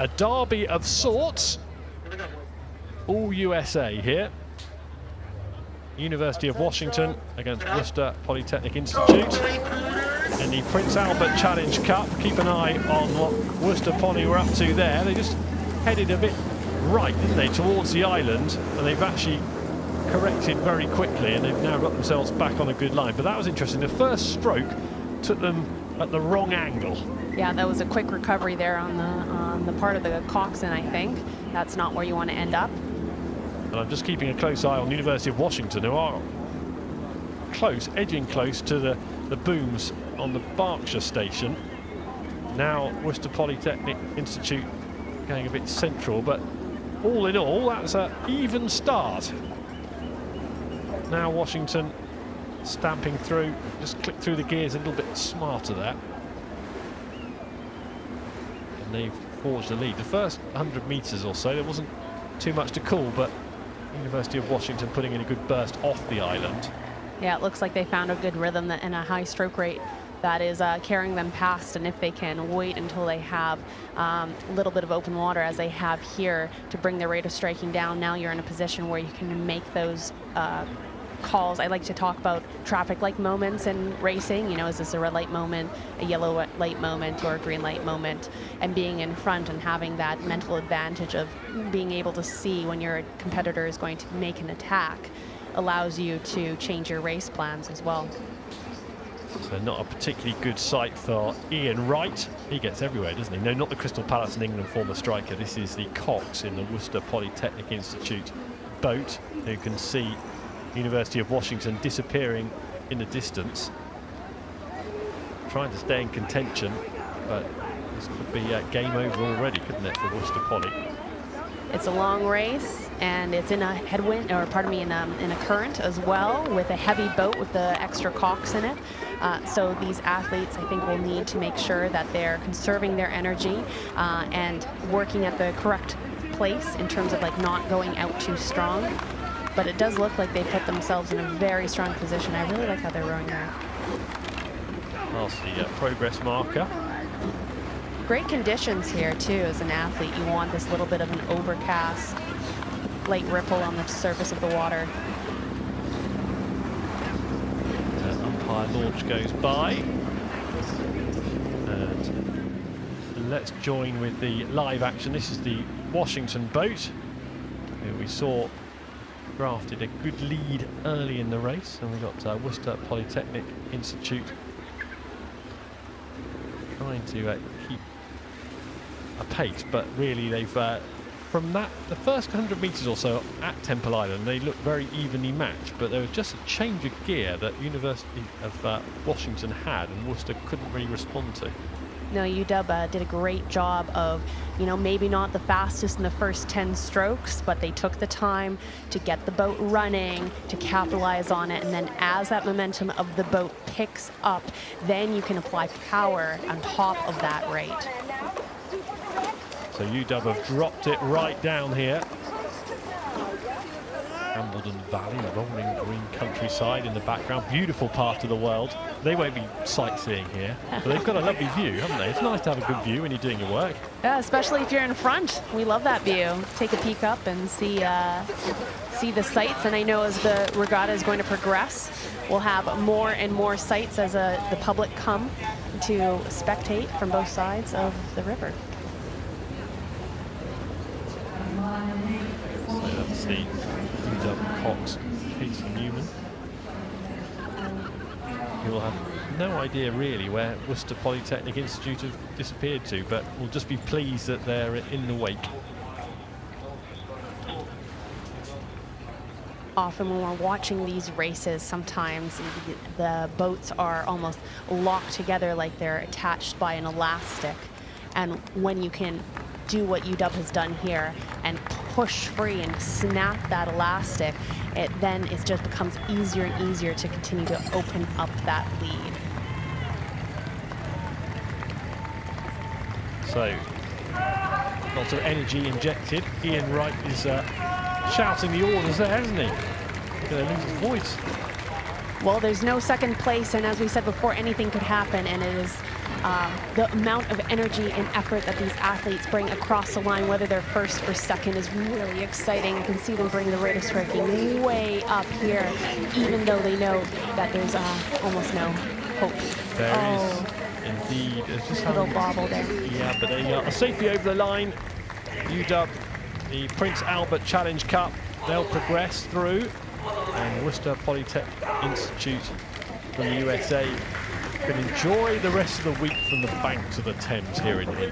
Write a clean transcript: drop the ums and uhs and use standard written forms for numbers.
a derby of sorts. All USA here. University of Washington against Worcester Polytechnic Institute in the Prince Albert Challenge Cup. Keep an eye on what Worcester Poly were up to there. They just headed a bit right, didn't they, towards the island, and they've actually corrected very quickly, and they've now got themselves back on a good line. But that was interesting. The first stroke took them at the wrong angle. Yeah, that was a quick recovery there on the part of the coxswain, I think. That's not where you want to end up. And I'm just keeping a close eye on University of Washington, who are close, edging close to the booms on the Berkshire station. Now Worcester Polytechnic Institute going a bit central, but all in all, that's an even start. Now Washington stamping through, just click through the gears a little bit smarter there. And they've forged the lead. The first 100 metres or so, there wasn't too much to call, but University of Washington putting in a good burst off the island. Yeah, it looks like they found a good rhythm and a high stroke rate that is carrying them past, and if they can wait until they have a little bit of open water as they have here to bring their rate of striking down, now you're in a position where you can make those calls. I like to talk about traffic light moments in racing. You know, is this a red light moment, a yellow light moment, or a green light moment? And being in front and having that mental advantage of being able to see when your competitor is going to make an attack allows you to change your race plans as well. So not a particularly good sight for Ian Wright. He gets everywhere, doesn't he? No, not the Crystal Palace in England former striker. This is the Cox in the Worcester Polytechnic Institute boat, who can see University of Washington disappearing in the distance. Trying to stay in contention, but this could be game over already, couldn't it, for Worcester Poly? It's a long race, and it's in a headwind, or pardon me, in a current as well, with a heavy boat with the extra Cox in it. So these athletes, I think, will need to make sure that they're conserving their energy and working at the correct place in terms of like not going out too strong. But it does look like they put themselves in a very strong position. I really like how they're rowing there. That's the progress marker. Great conditions here too as an athlete. You want this little bit of an overcast, light ripple on the surface of the water. Umpire launch goes by. And let's join with the live action. This is the Washington boat, who we saw drafted a good lead early in the race, and we've got Worcester Polytechnic Institute trying to keep a pace, but really they've from the first 100 metres or so at Temple Island, they looked very evenly matched, but there was just a change of gear that University of Washington had, and Worcester couldn't really respond to. No, UW did a great job of, you know, maybe not the fastest in the first 10 strokes, but they took the time to get the boat running, to capitalize on it, and then as that momentum of the boat picks up, then you can apply power on top of that rate. So UW have dropped it right down here. Hambledon Valley, rolling green countryside in the background. Beautiful part of the world. They won't be sightseeing here, but they've got a lovely view, haven't they? It's nice to have a good view when you're doing your work. Yeah, especially if you're in front. We love that view. Take a peek up and see the sights. And I know as the regatta is going to progress, we'll have more and more sights as the public come to spectate from both sides of the river. So that's the UW Cox, Casey Newman. You'll have no idea really where Worcester Polytechnic Institute have disappeared to, but we'll just be pleased that they're in the wake. Often when we're watching these races, sometimes the boats are almost locked together like they're attached by an elastic. And when you can do what UW has done here and push free and snap that elastic, it just becomes easier and easier to continue to open up that lead. So, lots of energy injected. Ian Wright is shouting the orders there, isn't he? Gonna lose his voice. Well, there's no second place, and as we said before, anything could happen, and it is the amount of energy and effort that these athletes bring across the line, whether they're first or second, is really exciting. You can see them bring the rate of striking way up here, even though they know that there's almost no hope. There is indeed. There's just a little bobble there. Yeah, but they are safely over the line. UW, the Prince Albert Challenge Cup, they'll progress through. And Worcester Polytechnic Institute from the USA can enjoy the rest of the week from the banks of the Thames here in Henley.